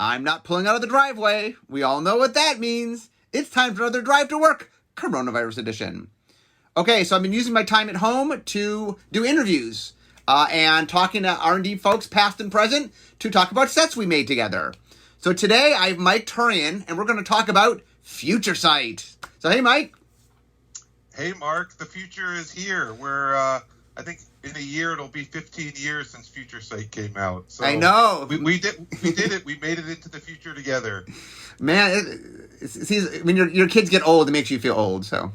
I'm not pulling out of the driveway. We all know what that means. It's time for another Drive to Work, Coronavirus Edition. Okay, so I've been using my time at home to do interviews and talking to R&D folks, past and present, to talk about sets we made together. So today I have Mike Turian, and we're going to talk about Future Sight. So hey, Mike. Hey, Mark. The future is here. We're, I think in a year it'll be 15 years since Future Sight came out. So I know. We did it. We made it into the future together. Man, when your kids get old, it makes you feel old, so...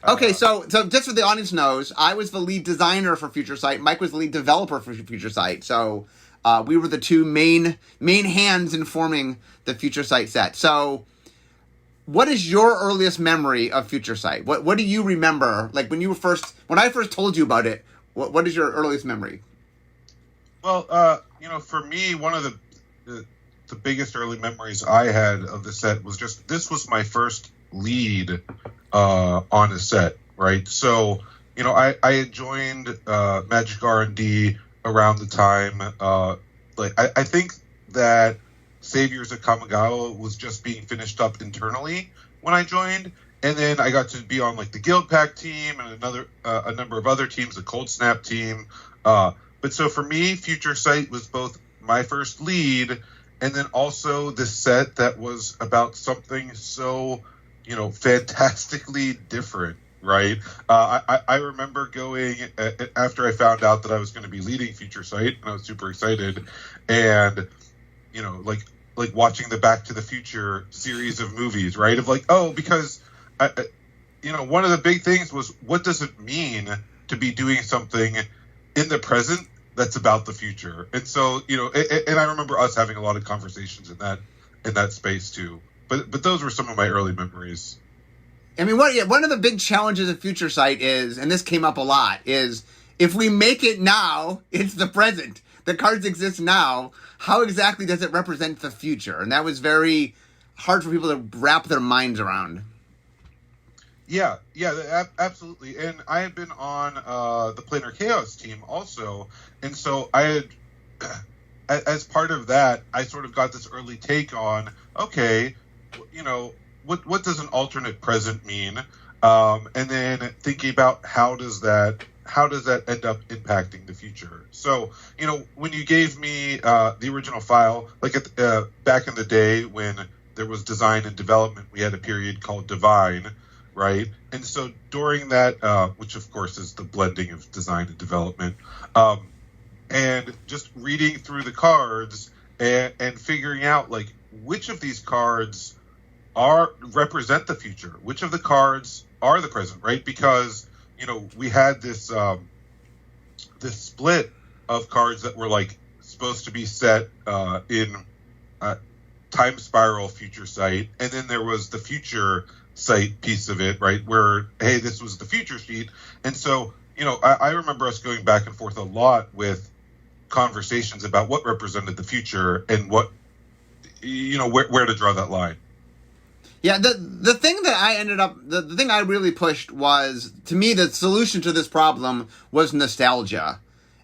Okay, so just so the audience knows, I was the lead designer for Future Sight. Mike was the lead developer for Future Sight. So we were the two main hands in forming the Future Sight set. So what is your earliest memory of Future Sight? What do you remember? Like when I first told you about it, what is your earliest memory? Well, for me, one of the biggest early memories I had of the set was just, this was my first lead on a set, right? So, I had joined Magic R&D around the time, I think that Saviors of Kamigawa was just being finished up internally when I joined, and then I got to be on the Guild Pack team and a number of other teams, the Cold Snap team. But so for me, Future Sight was both my first lead and then also the set that was about something so fantastically different, right? I remember going after I found out that I was going to be leading Future Sight, and I was super excited, and like watching the Back to the Future series of movies, right? Of because one of the big things was, what does it mean to be doing something in the present that's about the future? And so and I remember us having a lot of conversations in that space too. But those were some of my early memories. I mean, one of the big challenges of Future Sight is, and this came up a lot, is if we make it now, it's the present. The cards exist now. How exactly does it represent the future? And that was very hard for people to wrap their minds around. Yeah, absolutely. And I had been on the Planar Chaos team also. And so I had, as part of that, I sort of got this early take on, okay, what does an alternate present mean? And then thinking about how does that end up impacting the future? So, when you gave me the original file, back in the day when there was design and development, we had a period called Divine, right? And so during that, which of course is the blending of design and development, and just reading through the cards and figuring out which of these cards represent the future, which of the cards are the present, right? Because we had this split of cards that were supposed to be set in Time Spiral Future Sight, and then there was the Future Sight piece of it, right, where, hey, this was the future sheet. And so I remember us going back and forth a lot with conversations about what represented the future and what where to draw that line. Yeah, the thing that I ended up, the thing I really pushed was, to me, the solution to this problem was nostalgia.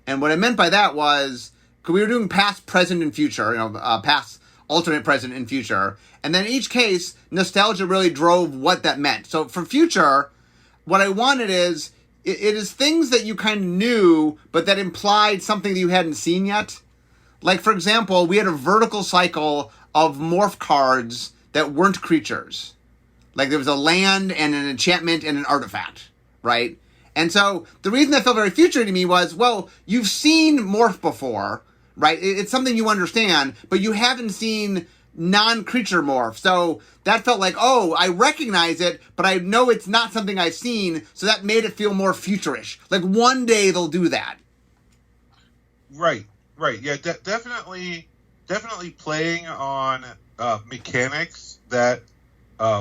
And what I meant by that was, because we were doing past, present, and future, past, alternate, present, and future. And then in each case, nostalgia really drove what that meant. So for future, what I wanted is, it is things that you kind of knew, but that implied something that you hadn't seen yet. Like, for example, we had a vertical cycle of morph cards that weren't creatures. There was a land and an enchantment and an artifact, right? And so the reason that felt very future to me was, well, you've seen morph before, right? It's something you understand, but you haven't seen non-creature morph. So that felt like, oh, I recognize it, but I know it's not something I've seen, so that made it feel more futurish. One day they'll do that. Right. Yeah, definitely playing on mechanics that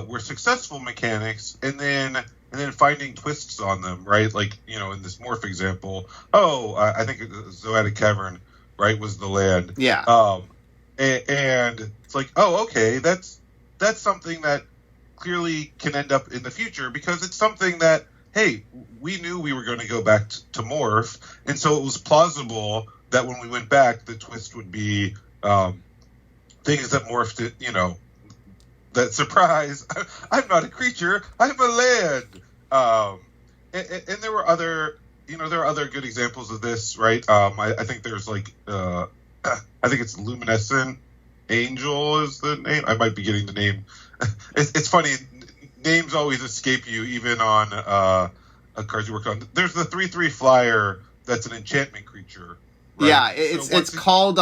were successful mechanics, and then finding twists on them, right? In this morph example, I think Zoetic Cavern, right, was the land. Yeah. And it's okay, that's something that clearly can end up in the future, because it's something that, hey, we knew we were going to go back to morph, and so it was plausible that when we went back, the twist would be things that morphed it, that surprise. I'm not a creature. I'm a land. And there were other, there are other good examples of this, right? I think there's I think it's Luminescent Angel is the name. I might be getting the name. It's funny. Names always escape you, even on cards you worked on. There's the 3/3 flyer that's an enchantment creature. Right? Yeah, it's called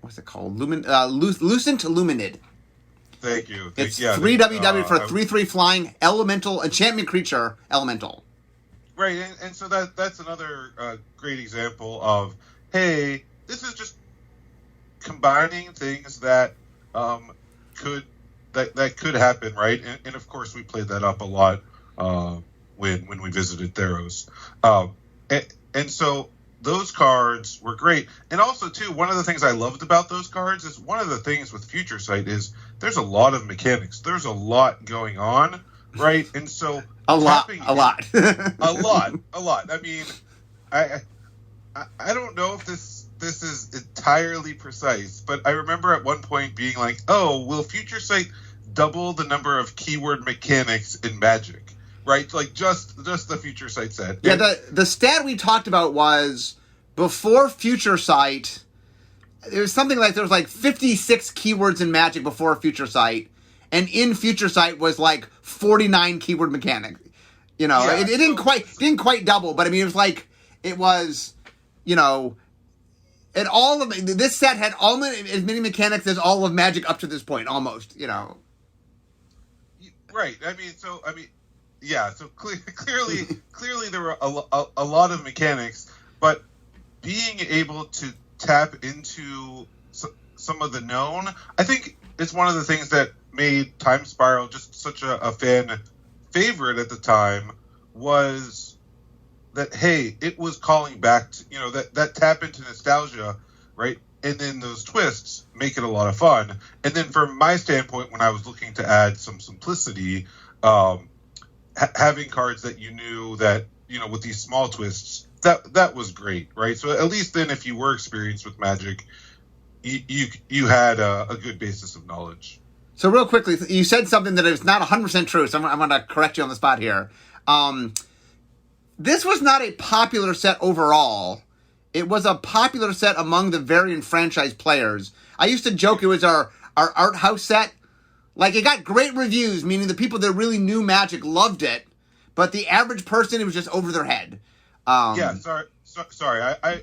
what's it called? Lucent Luminid. Thank you. It's 3/WW for 3/3 flying elemental enchantment creature elemental. Right, and so that's another great example of, hey, this is just combining things that could happen, right? And of course we played that up a lot when we visited Theros, and so those cards were great. And also too, one of the things I loved about those cards is one of the things with Future Sight is there's a lot of mechanics. There's a lot going on, right? And so a lot. a lot. I mean, I don't know if this is entirely precise, but I remember at one point being like, oh, will Future Sight double the number of keyword mechanics in Magic? Right? Like just the Future Sight set. Yeah, the stat we talked about was before Future Sight, it was something like there was like 56 keywords in Magic before Future Sight, and in Future Sight was like 49 keyword mechanics. It didn't quite double, but I mean it was and all of this set had as many mechanics as all of Magic up to this point, almost. Right. Yeah. So clearly there were a lot of mechanics, but being able to tap into some of the known, I think, is one of the things that made Time Spiral just such a fan favorite at the time. Was that, hey, it was calling back to, that tap into nostalgia, right? And then those twists make it a lot of fun. And then from my standpoint, when I was looking to add some simplicity, having cards that you knew that, with these small twists, that was great, right? So at least then, if you were experienced with Magic, you had a good basis of knowledge. So real quickly, you said something that is not 100% true, so I'm going to correct you on the spot here. This was not a popular set overall. It was a popular set among the variant franchise players. I used to joke it was our art house set. Like, it got great reviews, meaning the people that really knew Magic loved it, but the average person, it was just over their head. Sorry. I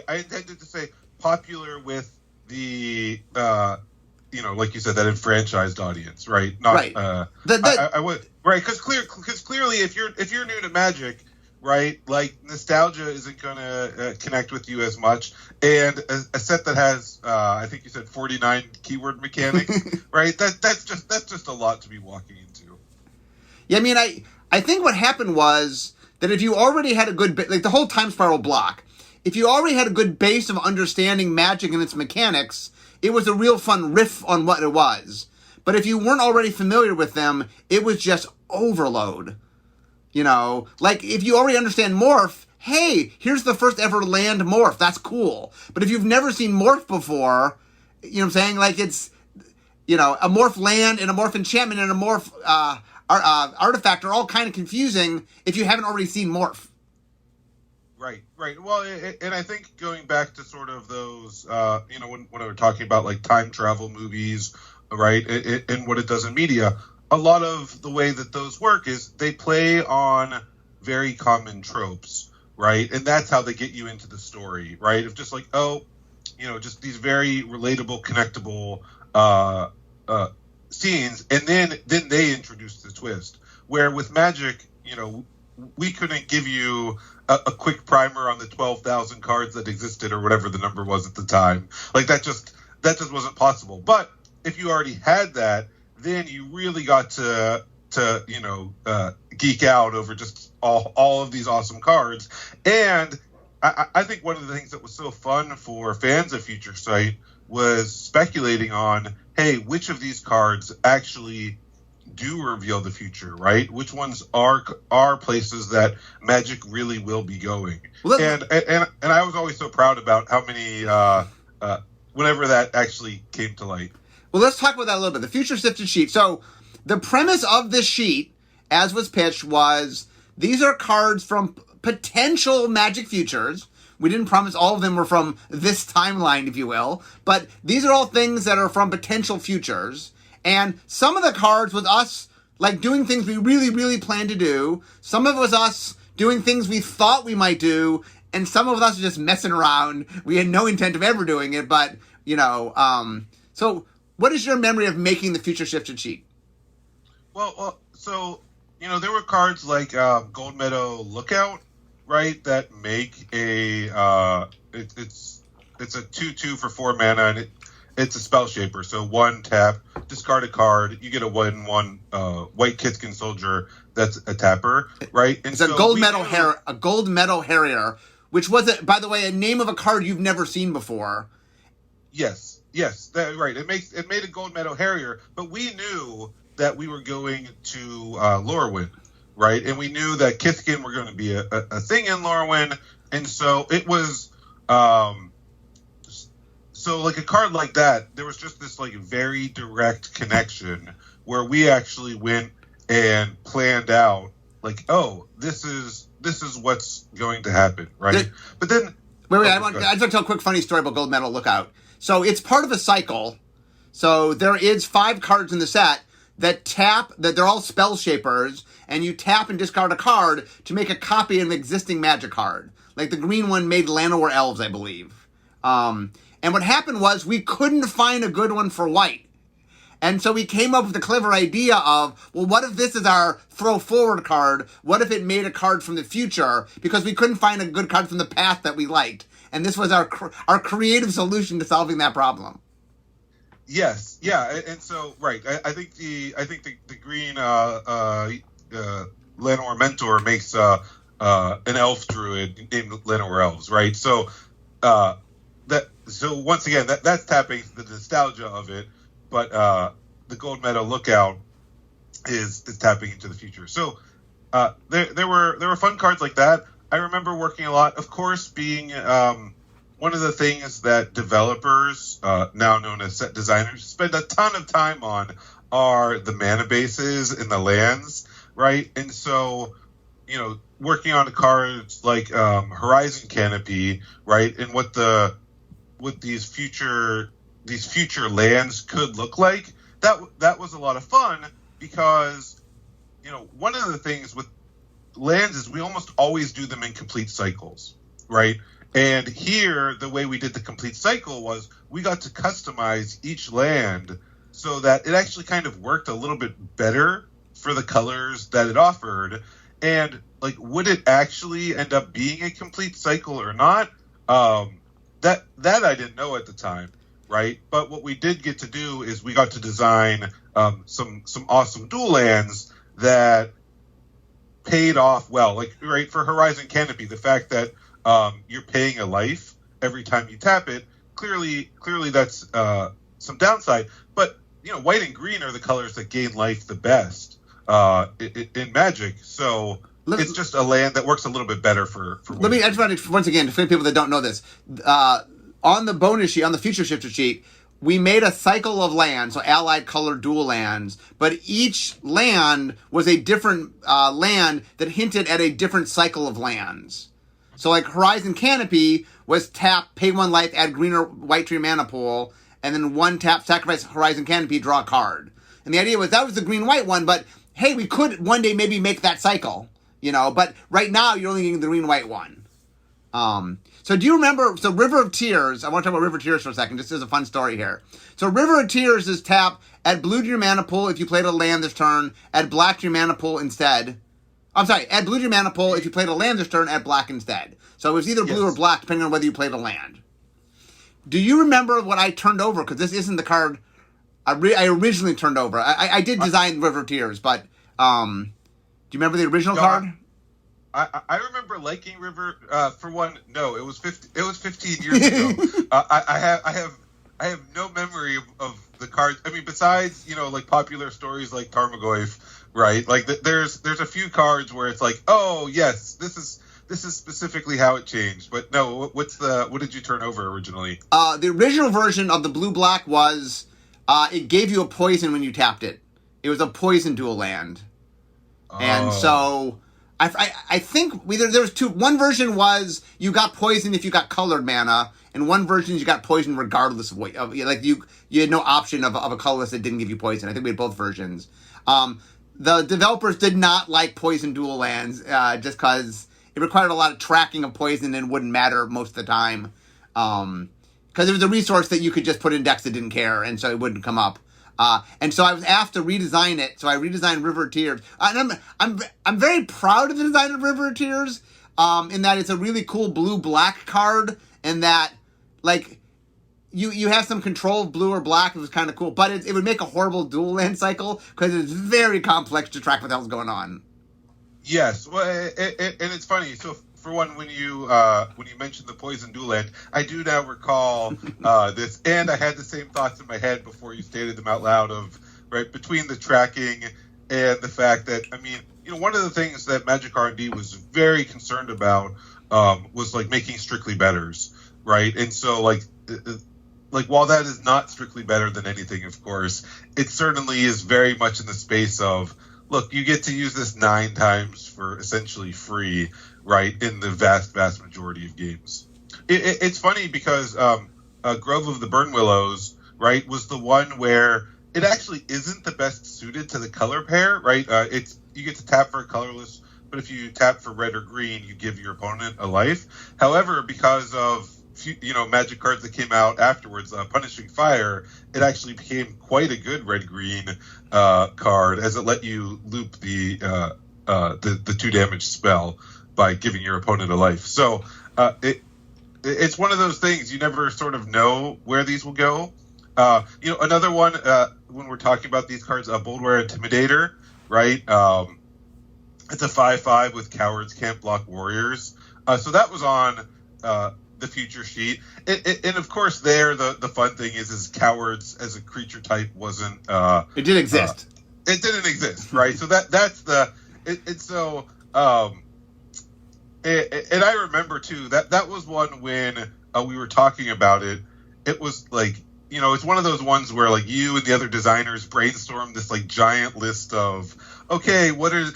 intended to say popular with the, like you said, that enfranchised audience, right? Not, right. I would, right? Because clearly, if you're new to Magic, right, like nostalgia isn't going to connect with you as much, and a set that has, I think you said 49 keyword mechanics, right? That's just a lot to be walking into. Yeah, I mean, I think what happened was that if you already had a good, like the whole Time Spiral block, if you already had a good base of understanding Magic and its mechanics, it was a real fun riff on what it was. But if you weren't already familiar with them, it was just overload. Like if you already understand Morph, hey, here's the first ever land Morph. That's cool. But if you've never seen Morph before, you know what I'm saying? Like it's, a Morph land and a Morph enchantment and a Morph artifact are all kind of confusing if you haven't already seen Morph. Right. Well, and I think going back to sort of those, when we were talking about like time travel movies, right, and what it does in media, a lot of the way that those work is they play on very common tropes, right? And that's how they get you into the story, right? Of just like, just these very relatable, connectable scenes, and then they introduce the twist. Where with Magic, we couldn't give you a quick primer on the 12,000 cards that existed or whatever the number was at the time. Like that just wasn't possible. But if you already had that, then you really got to geek out over just all of these awesome cards. And I think one of the things that was so fun for fans of Future Sight was speculating on, hey, which of these cards actually do reveal the future, right? Which ones are places that Magic really will be going? Well, and I was always so proud about how many whenever that actually came to light. Well, let's talk about that a little bit. The future sifted sheet. So the premise of this sheet, as was pitched, was these are cards from potential Magic futures. We didn't promise all of them were from this timeline, if you will, but these are all things that are from potential futures. And some of the cards was us like doing things we really, really planned to do. Some of it was us doing things we thought we might do, and some of us just messing around. We had no intent of ever doing it, but so what is your memory of making the future shifted sheet? Well, so there were cards like Gold Meadow Lookout, right? That make a it's a 2/2 for 4 mana, and it's a spell shaper. So 1 tap, discard a card, you get a 1/1 white Kitskin soldier that's a tapper, right? And it's a gold metal harrier, which was by the way, a name of a card you've never seen before. Yes, right. It made a gold meadow harrier, but we knew that we were going to Lorwyn, right? And we knew that Kithkin were going to be a thing in Lorwyn, and so it was so like a card like that. There was just this like very direct connection where we actually went and planned out like, oh, this is what's going to happen, right? But then wait, I just want to tell a quick funny story about Gold Metal Lookout. So it's part of a cycle. So there is 5 cards in the set that they're all spell shapers, and you tap and discard a card to make a copy of an existing Magic card. Like the green one made Llanowar Elves, I believe. And what happened was we couldn't find a good one for white. And so we came up with the clever idea of, well, what if this is our throw forward card? What if it made a card from the future? Because we couldn't find a good card from the past that we liked. And this was our creative solution to solving that problem. Yes, yeah, and so right. I think the green Llanowar Mentor makes an elf druid named Llanowar Elves, right? So so once again that's tapping the nostalgia of it, but the Gold Meadow Lookout is tapping into the future. So there were fun cards like that. I remember working a lot, of course, being one of the things that developers, now known as set designers, spend a ton of time on are the mana bases and the lands, right? And so, working on cards like Horizon Canopy, right, and what these future lands could look like, that was a lot of fun because, one of the things with lands is we almost always do them in complete cycles, right? And here, the way we did the complete cycle was we got to customize each land so that it actually kind of worked a little bit better for the colors that it offered. And like, would it actually end up being a complete cycle or not? That I didn't know at the time, right? But what we did get to do is we got to design some awesome dual lands that paid off well. Like, right, for Horizon Canopy, the fact that you're paying a life every time you tap it, clearly that's some downside. But white and green are the colors that gain life the best in Magic. So it's just a land that works a little bit better for. I just want to once again, for people that don't know this, on the bonus sheet, on the future shifter sheet, we made a cycle of lands, so allied color dual lands, but each land was a different land that hinted at a different cycle of lands. So like Horizon Canopy was tap, pay 1 life, add green or white to your mana pool, and then 1 tap, sacrifice Horizon Canopy, draw a card. And the idea was that was the green-white one, but hey, we could one day maybe make that cycle, but right now you're only getting the green-white one. So do you remember, River of Tears, I want to talk about River of Tears for a second, just as a fun story here. So River of Tears is tap, add blue to your mana pool if you played a land this turn, add black to your mana pool instead. I'm sorry, add blue to your mana pool if you played a land this turn, add black instead. So it was either blue or black, depending on whether you played a land. Do you remember what I turned over? Because this isn't the card I originally turned over. I did design River of Tears, but do you remember the original card? I remember liking River. For one, no, it was 15 years ago. I have no memory of the cards. I mean, besides like popular stories like Tarmogoyf, right? Like there's a few cards where it's like, oh yes, this this is specifically how it changed. But no, what did you turn over originally? The original version of the blue-black was it gave you a poison when you tapped it. It was a poison dual land. And so I think there was two. One version was you got poison if you got colored mana, and one version you got poison regardless of what. Like you had no option of a colorless that didn't give you poison. I think we had both versions. The developers did not like poison dual lands just because it required a lot of tracking of poison and wouldn't matter most of the time. Because it was a resource that you could just put in decks that didn't care, and so it wouldn't come up. And so I was asked to redesign it, so I redesigned River of Tears. And I'm very proud of the design of River of Tears, in that it's a really cool blue-black card, and that, like, you have some control of blue or black. It was kind of cool, but it would make a horrible dual land cycle, because it's very complex to track what the hell's going on. Yes, well, and it's funny, so for one, when you mentioned the poison dual land, I do now recall this, and I had the same thoughts in my head before you stated them out loud of, right, between the tracking and the fact that, I mean, one of the things that Magic R&D was very concerned about was, like, making strictly betters, right? And so, like, while that is not strictly better than anything, of course, it certainly is very much in the space of, look, you get to use this 9 times for essentially free, right, in the vast majority of games. It's funny because Grove of the Burn Willows, right, was the one where it actually isn't the best suited to the color pair, right? You get to tap for a colorless, but if you tap for red or green, you give your opponent a life. However, because of Magic cards that came out afterwards, Punishing Fire, it actually became quite a good red-green card, as it let you loop the 2 damage spell by giving your opponent a life. So it's one of those things you never sort of know where these will go. Another one, when we're talking about these cards, Boldware Intimidator, right? It's a 5/5 with Cowards Can't Block Warriors. So that was on the future sheet. And of course there, the fun thing is Cowards as a creature type wasn't... it didn't exist. It didn't exist, right? So that's the... It's so... And I remember, too, that was one when we were talking about it. It was like, it's one of those ones where, like, you and the other designers brainstormed this, like, giant list of, okay, what is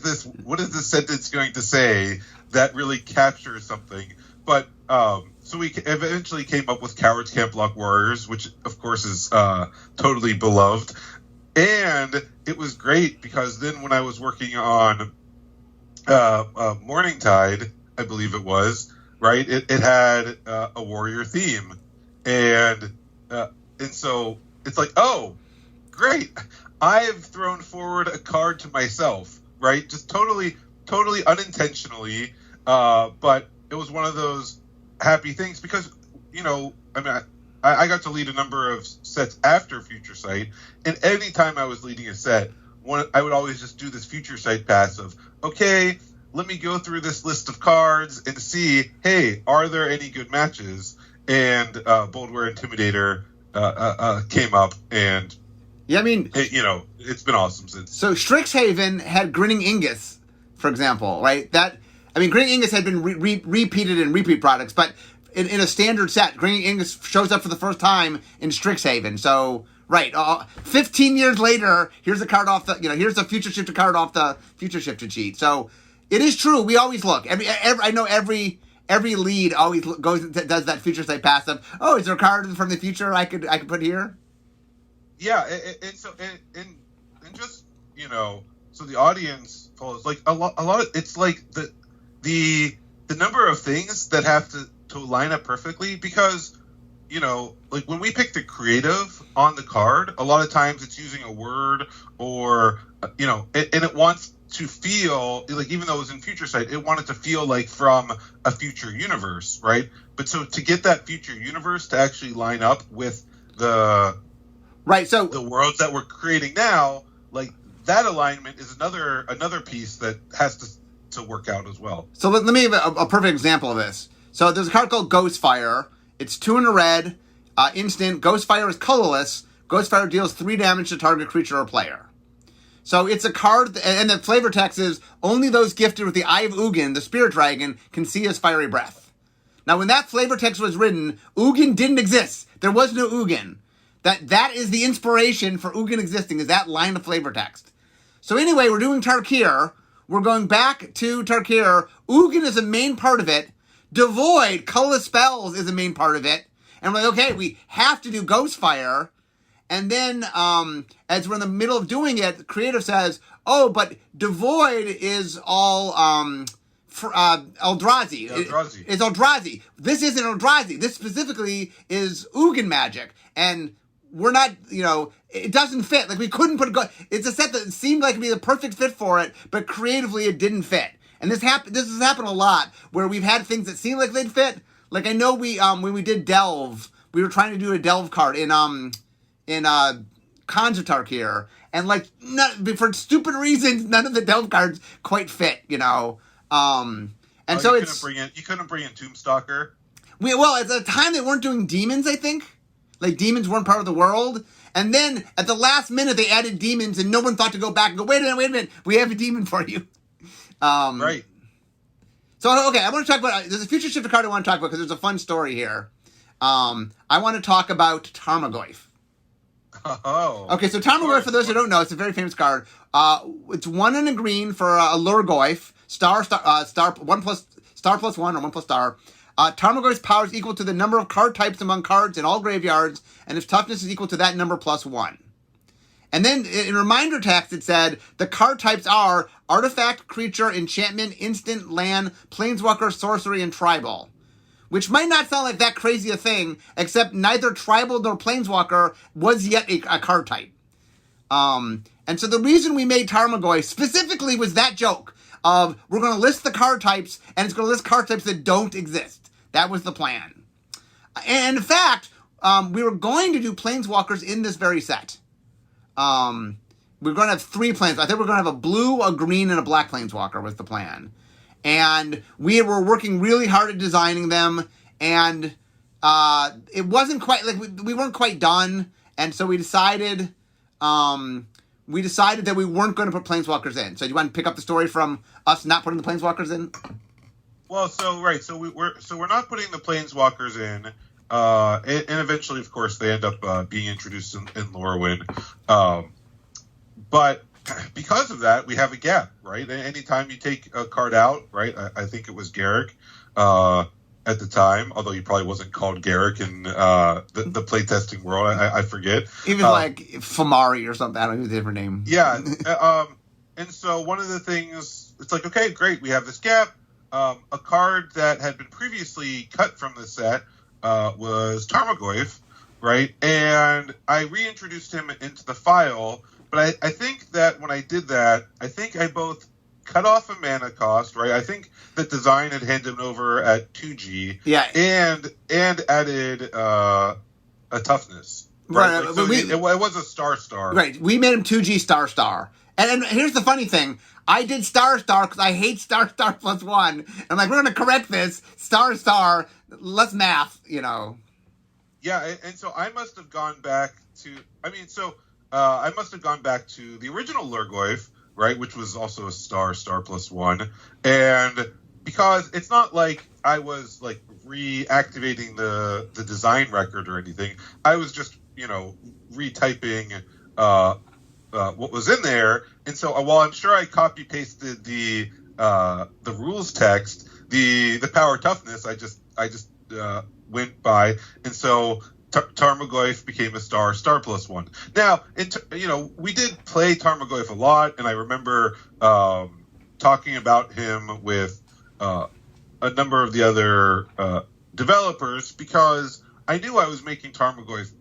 this sentence going to say that really captures something? But, so we eventually came up with Cowards Can't Block Warriors, which, of course, is totally beloved. And it was great because then when I was working on Morningtide, I believe it was, right? It had a warrior theme, and so it's like, oh, great! I've thrown forward a card to myself, right? Just totally unintentionally, but it was one of those happy things because I got to lead a number of sets after Future Sight, and anytime I was leading a set, I would always just do this Future Sight passive. Okay, let me go through this list of cards and see, hey, are there any good matches? And Boldware Intimidator came up, and yeah, I mean, it's been awesome since. So Strixhaven had Grinning Ingus, for example, right? Grinning Ingus had been repeated in repeat products, but in a standard set, Grinning Ingus shows up for the first time in Strixhaven. So, right, 15 years later, here's a card off the, here's a Future Shifted card off the Future Shifted sheet. So, it is true. We always look. I know every lead always does that Future Sight passive. Oh, is there a card from the future I could put here? Yeah, and so just so the audience follows like a lot of it's like the number of things that have to line up perfectly because like when we pick the creative on the card, a lot of times it's using a word or and it wants to feel like, even though it was in Future Sight, it wanted to feel like from a future universe, right? But so to get that future universe to actually line up with the worlds that we're creating now, like that alignment is another piece that has to work out as well. So let me give a perfect example of this. So there's a card called Ghostfire. It's 2 in a red, instant. Ghostfire is colorless. Ghostfire deals 3 damage to target creature or player. So it's a card, and the flavor text is, only those gifted with the Eye of Ugin, the spirit dragon, can see his fiery breath. Now, when that flavor text was written, Ugin didn't exist. There was no Ugin. That is the inspiration for Ugin existing, is that line of flavor text. So anyway, we're doing Tarkir. We're going back to Tarkir. Ugin is a main part of it. Devoid, colorless spells, is a main part of it. And we're like, okay, we have to do Ghostfire. And then, as we're in the middle of doing it, the creator says, oh, but Devoid is all Eldrazi. It's Eldrazi. This isn't Eldrazi. This specifically is Ugin magic. And we're not, it doesn't fit. Like, we couldn't put it's a set that seemed like it'd be the perfect fit for it, but creatively it didn't fit. And this has happened a lot, where we've had things that seemed like they'd fit. Like, I know when we did Delve, we were trying to do a Delve card in Khans of Tarkir, and for stupid reasons, none of the Delve cards quite fit, And so you couldn't bring in Tombstalker. At the time they weren't doing demons, I think. Like, demons weren't part of the world. And then at the last minute they added demons, and no one thought to go back and go, wait a minute, we have a demon for you. Right. So, okay, I want to talk about, there's a future shifter card I want to talk about because there's a fun story here. I want to talk about Tarmogoyf. Oh. Okay, so Tarmogoyf, for those who don't know, it's a very famous card. It's 1 and a green for a Lurgoyf, star plus 1 or 1 plus star. Tarmogoyf's power is equal to the number of card types among cards in all graveyards, and its toughness is equal to that number plus 1. And then in reminder text it said the card types are artifact, creature, enchantment, instant, land, planeswalker, sorcery, and tribal. Which might not sound like that crazy a thing, except neither tribal nor planeswalker was yet a card type. And so the reason we made Tarmogoyf specifically was that joke of we're going to list the card types, and it's going to list card types that don't exist. That was the plan. And in fact, we were going to do planeswalkers in this very set. We're going to have 3 planeswalkers. I think we're going to have a blue, a green, and a black planeswalker was the plan. And we were working really hard at designing them, and it wasn't quite, we weren't quite done, and so we decided that we weren't going to put planeswalkers in. So do you want to pick up the story from us not putting the planeswalkers in? Well, so we're not putting the planeswalkers in, and eventually, of course, they end up being introduced in Lorwyn. But because of that, we have a gap, right? Anytime you take a card out, right? I think it was Garrick at the time, although he probably wasn't called Garrick in the playtesting world. I forget. Even like Famari or something. I don't know the different name. Yeah. And so one of the things, it's like, okay, great, we have this gap. A card that had been previously cut from the set was Tarmogoyf, right? And I reintroduced him into the file, but I think that when I did that, I think I both cut off a mana cost, right? I think the design had handed him over at 2G, yeah, and added a toughness, right? Like, so it was a star, right? We made him 2G star, and here's the funny thing: I did star because I hate star plus 1. I'm like, we're going to correct this star. Let's math, Yeah, and so I must have gone back to. I must have gone back to the original Lurgoyf, right, which was also a star plus 1, and because it's not like I was like reactivating the design record or anything, I was just retyping what was in there, and so while I'm sure I copy pasted the rules text, the power toughness I just went by, and so Tarmogoyf became a star plus 1. Now, we did play Tarmogoyf a lot, and I remember talking about him with a number of the other developers because I knew I was making Tarmogoyf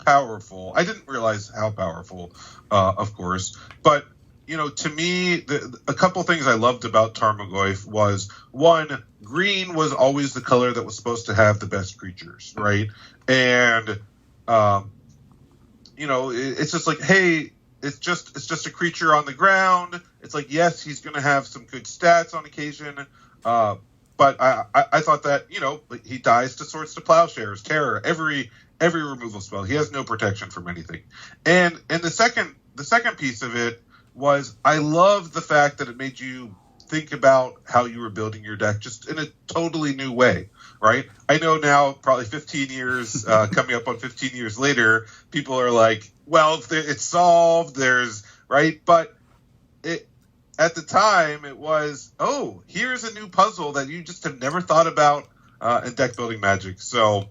powerful. I didn't realize how powerful, of course, but to me, a couple things I loved about Tarmogoyf was, one, green was always the color that was supposed to have the best creatures, right? And it's just like, hey, it's just a creature on the ground. It's like, yes, he's going to have some good stats on occasion, but I thought that he dies to Swords to Plowshares, Terror, every removal spell. He has no protection from anything. And the second piece of it was I loved the fact that it made you think about how you were building your deck just in a totally new way, right? I know now, probably 15 years, coming up on 15 years later, people are like, well, it's solved, right? But at the time, it was, oh, here's a new puzzle that you just have never thought about in deck building Magic. So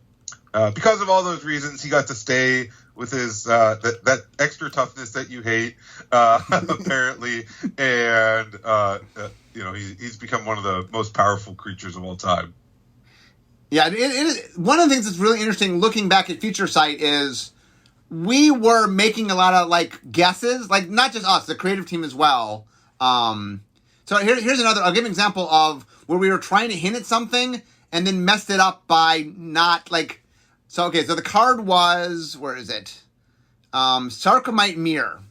because of all those reasons, he got to stay with his that extra toughness that you hate, apparently, and he's become one of the most powerful creatures of all time. Yeah, one of the things that's really interesting looking back at Future Sight is we were making a lot of guesses, not just us, the creative team as well. So here's another. I'll give an example of where we were trying to hint at something and then messed it up by not So the card was, where is it? Sarcomite Mirror.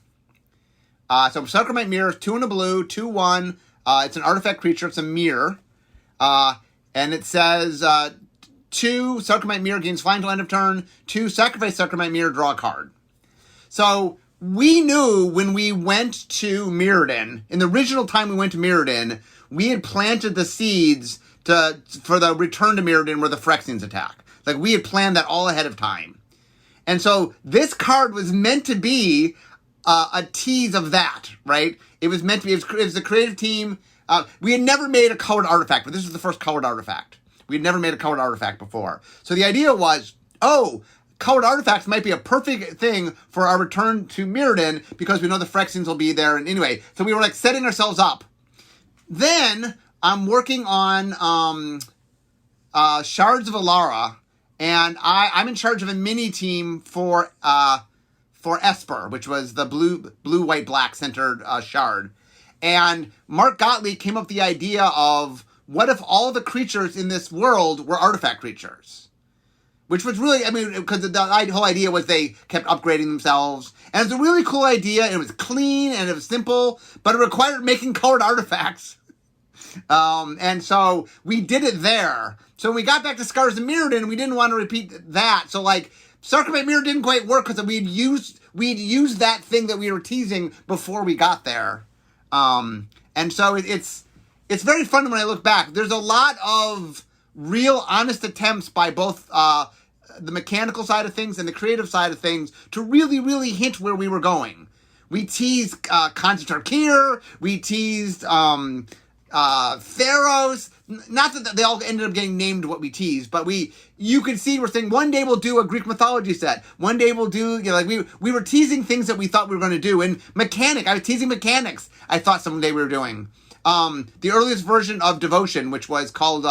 So Sarcomite Mirror, 2 and a blue, 2/1. It's an artifact creature. It's a mirror. And it says 2 Sarcomite Mirror gains flying till end of turn. 2 sacrifice Sarcomite Mirror, draw a card. So we knew when we went to Mirrodin, in the original time we went to Mirrodin, we had planted the seeds for the return to Mirrodin where the Phyrexians attack. We had planned that all ahead of time. And so this card was meant to be a tease of that, right? It was meant to be, it was the creative team. We had never made a colored artifact, but this was the first colored artifact. We had never made a colored artifact before. So the idea was, colored artifacts might be a perfect thing for our return to Mirrodin because we know the Phyrexians will be there. And anyway, so we were setting ourselves up. Then I'm working on Shards of Alara, and I'm in charge of a mini team for Esper, which was the blue, white, black centered shard. And Mark Gottlieb came up with the idea of what if all the creatures in this world were artifact creatures? Which was really, because the whole idea was they kept upgrading themselves. And it was a really cool idea. And it was clean and it was simple, but it required making colored artifacts. And so we did it there. So when we got back to Scars of Mirrodin, we didn't want to repeat that. So Sarcomite Mirror didn't quite work because we'd used that thing that we were teasing before we got there. And so it's very fun when I look back. There's a lot of real honest attempts by both the mechanical side of things and the creative side of things to really, really hint where we were going. We teased Conjure Kier, we teased Theros. Not that they all ended up getting named what we teased, but you could see we're saying one day we'll do a Greek mythology set. One day we'll do, we were teasing things that we thought we were going to do. And I was teasing mechanics I thought someday we were doing. The earliest version of Devotion, which was called,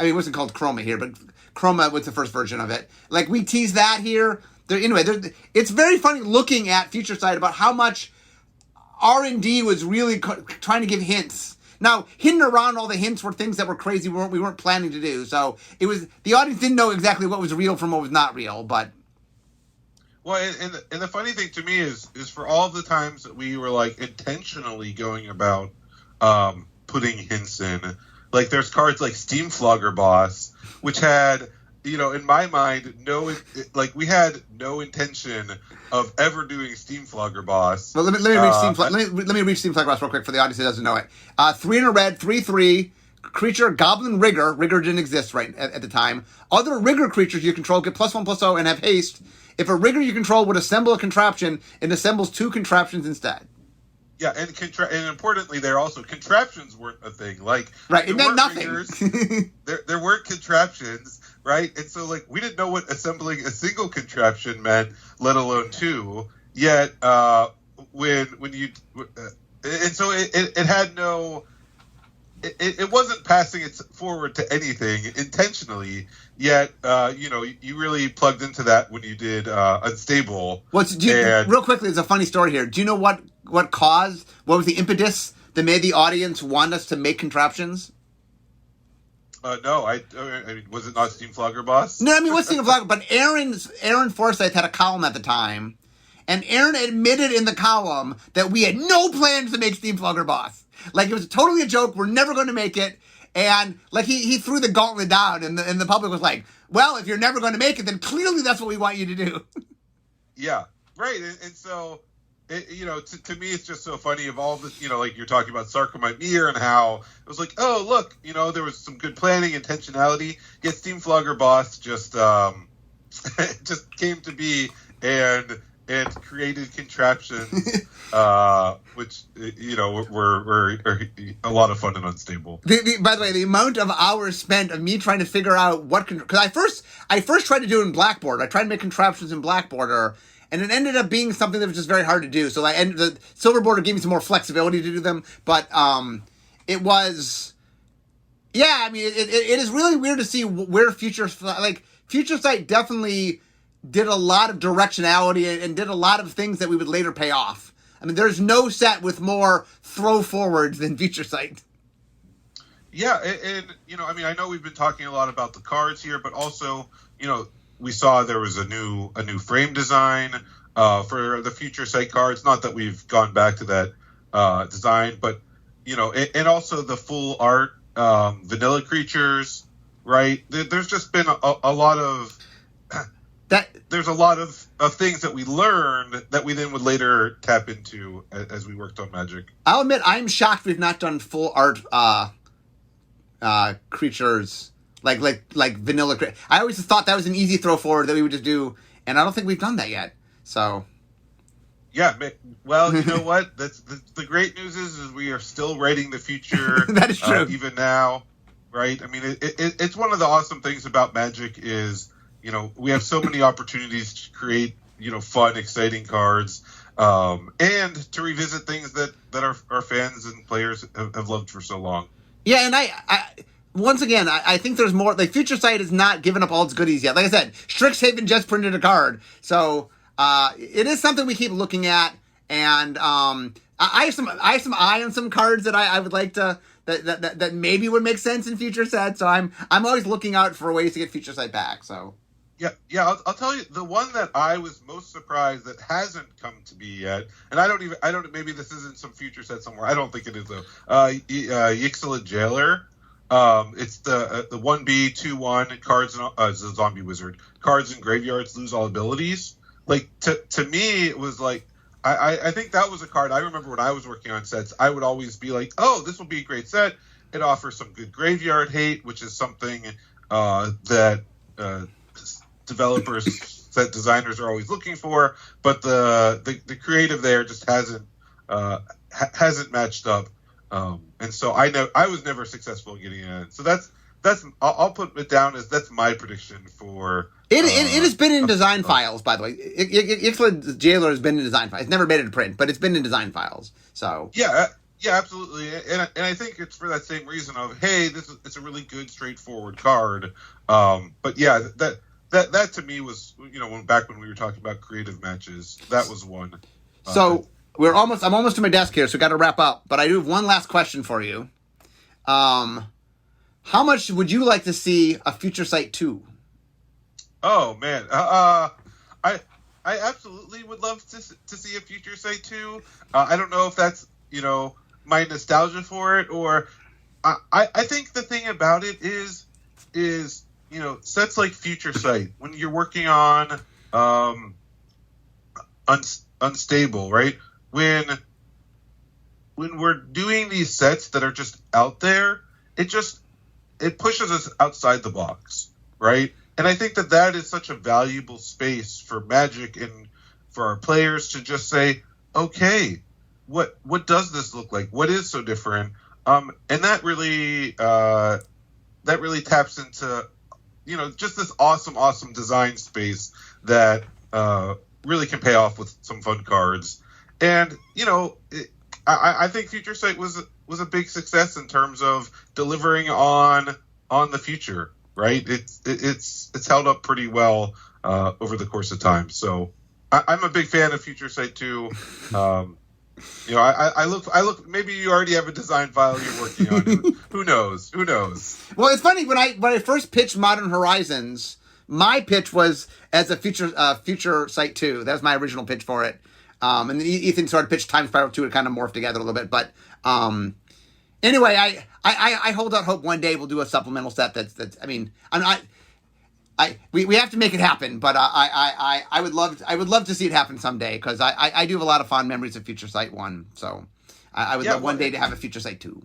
it wasn't called Chroma here, but Chroma was the first version of it. We teased that here. It's very funny looking at Future Sight about how much R&D was really trying to give hints. Now, hidden around all the hints were things that were crazy we weren't planning to do. So the audience didn't know exactly what was real from what was not real, but. Well, and the funny thing to me is for all the times that we were intentionally going about putting hints in, there's cards like Steamflogger Boss, which had, in my mind, we had no intention of ever doing Steamflogger Boss. Well, let me read Steamflogger Boss real quick for the audience that doesn't know it. 3 in a red, 3/3, creature, Goblin Rigger. Rigger didn't exist right at the time. Other Rigger creatures you control get +1/+0 and have haste. If a Rigger you control would assemble a contraption, it assembles 2 contraptions instead. Yeah, and importantly, there also contraptions weren't a thing. Right, it meant nothing. Riggers, there weren't contraptions, right? And so we didn't know what assembling a single contraption meant, let alone 2. Yet when you and so it had no. It wasn't passing it forward to anything intentionally. Yet, you really plugged into that when you did Unstable. Real quickly, there's a funny story here. Do you know what was the impetus that made the audience want us to make contraptions? No, I mean, was it not Steamflogger Boss? No, it was Steamflogger, but Aaron Forsyth had a column at the time, and Aaron admitted in the column that we had no plans to make Steamflogger Boss. It was totally a joke. We're never going to make it. And he threw the gauntlet down, and the public was like, well, if you're never going to make it, then clearly that's what we want you to do. Yeah, right. And so to me, it's just so funny of all the, like you're talking about Sarcomite Mir and how it was like, oh, look, there was some good planning, intentionality, yet Steam Flogger Boss just just came to be and created contraptions, which, were a lot of fun and unstable. By the way, the amount of hours spent of me trying to figure out because I first tried to do it in Blackboard. I tried to make contraptions in Blackboarder, and it ended up being something that was just very hard to do. So the Silver Border gave me some more flexibility to do them, but it was, yeah. I mean, it is really weird to see where Future Sight definitely did a lot of directionality and did a lot of things that we would later pay off. I mean, there's no set with more throw forwards than Future Sight. Yeah, and I know we've been talking a lot about the cards here, but also, we saw there was a new frame design for the Future Sight cards. Not that we've gone back to that design, but and also the full art vanilla creatures, right? There's just been a lot of there's a lot of things that we learned that we then would later tap into as we worked on Magic. I'll admit, I'm shocked we've not done full art creatures like vanilla. I always thought that was an easy throw forward that we would just do, and I don't think we've done that yet. So, yeah. Well, you know what? That's the great news is we are still writing the future. That is true. Even now, right? I mean, it's one of the awesome things about Magic is, we have so many opportunities to create, fun, exciting cards, and to revisit things that our fans and players have loved for so long. Yeah, and I once again, I think there's more. Like, Future Sight has not given up all its goodies yet. Like I said, Strixhaven just printed a card, so it is something we keep looking at. And I have some eye on some cards that I would like to that maybe would make sense in Future Sight. So I'm always looking out for ways to get Future Sight back. So. Yeah. I'll tell you the one that I was most surprised that hasn't come to be yet, and I don't. Maybe this isn't some Future Set somewhere. I don't think it is though. Yixila Jailer. It's the 1B 2/1 cards. It's a zombie wizard. Cards in graveyards lose all abilities. Like to me, it was like I think that was a card I remember when I was working on sets. I would always be like, oh, this will be a great set. It offers some good graveyard hate, which is something that developers, set designers are always looking for, but the creative there just hasn't matched up, and so I was never successful in getting it. So that's I'll put it down as that's my prediction for. It has been in design files, by the way. Ixalan Jailer has been in design files. It's never made it to print, but it's been in design files. So yeah, absolutely, and I think it's for that same reason of, hey, it's a really good, straightforward card. But yeah, that to me was, when we were talking about creative matches, that was one. So I'm almost to my desk here, so got to wrap up. But I do have one last question for you. How much would you like to see a Future Sight 2? Oh man, I absolutely would love to see a Future Sight 2. I don't know if that's my nostalgia for it, or I think the thing about it is sets like Future Sight, when you're working on unstable, right? When we're doing these sets that are just out there, it pushes us outside the box, right? And I think that is such a valuable space for Magic and for our players to just say, okay, what does this look like? What is so different? And that really taps into just this awesome design space that really can pay off with some fun cards. And I think Future Sight was a big success in terms of delivering on the future, right? It's held up pretty well over the course of time. So I'm a big fan of Future Sight too. I look. Maybe you already have a design file you're working on. Who knows? Well, it's funny, when I first pitched Modern Horizons, my pitch was as a Future Sight 2. That was my original pitch for it. And then Ethan sort of pitched Time Spiral 2. It kind of morphed together a little bit, but anyway, I hold out hope one day we'll do a supplemental set. That's. I mean, I'm not. we have to make it happen, but I would love to see it happen someday, because I do have a lot of fond memories of Future Sight 1, so I would love one day to have a Future Sight 2.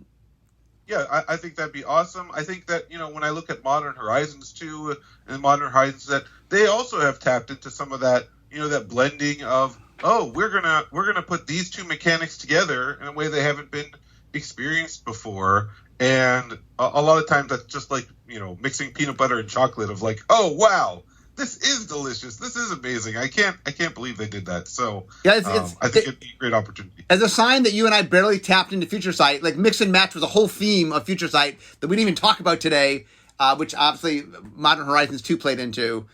Yeah, I think that'd be awesome. I think that, when I look at Modern Horizons 2 and Modern Horizons, that they also have tapped into some of that, that blending of, we're gonna put these two mechanics together in a way they haven't been experienced before. And a lot of times that's just like, mixing peanut butter and chocolate, of like, oh wow, this is delicious, this is amazing. I can't believe they did that. So yeah, I think it'd be a great opportunity. As a sign that you and I barely tapped into Future Sight, like Mix and Match was a whole theme of Future Sight that we didn't even talk about today, which obviously Modern Horizons 2 played into.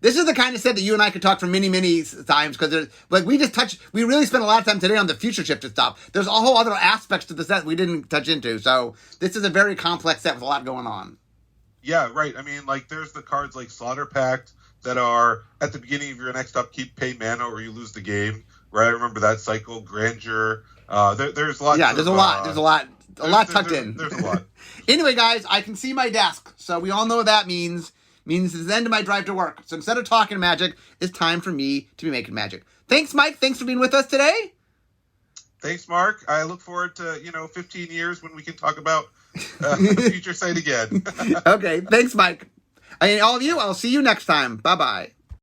This is the kind of set that you and I could talk for many, many times, because we really spent a lot of time today on the future shifted stuff. There's a whole other aspects to the set we didn't touch into. So this is a very complex set with a lot going on. Yeah, right. I mean, like, there's the cards like Slaughter Pact that are at the beginning of your next upkeep, pay mana or you lose the game. Right? I remember that cycle. Grandeur. There's lots. Yeah, there's a lot. There's a lot tucked in. There's a lot. Anyway, guys, I can see my desk, so we all know what that means. Means it's the end of my drive to work. So instead of talking magic, it's time for me to be making magic. Thanks, Mike. Thanks for being with us today. Thanks, Mark. I look forward to 15 years when we can talk about Future Sight again. Okay. Thanks, Mike. And all of you, I'll see you next time. Bye-bye.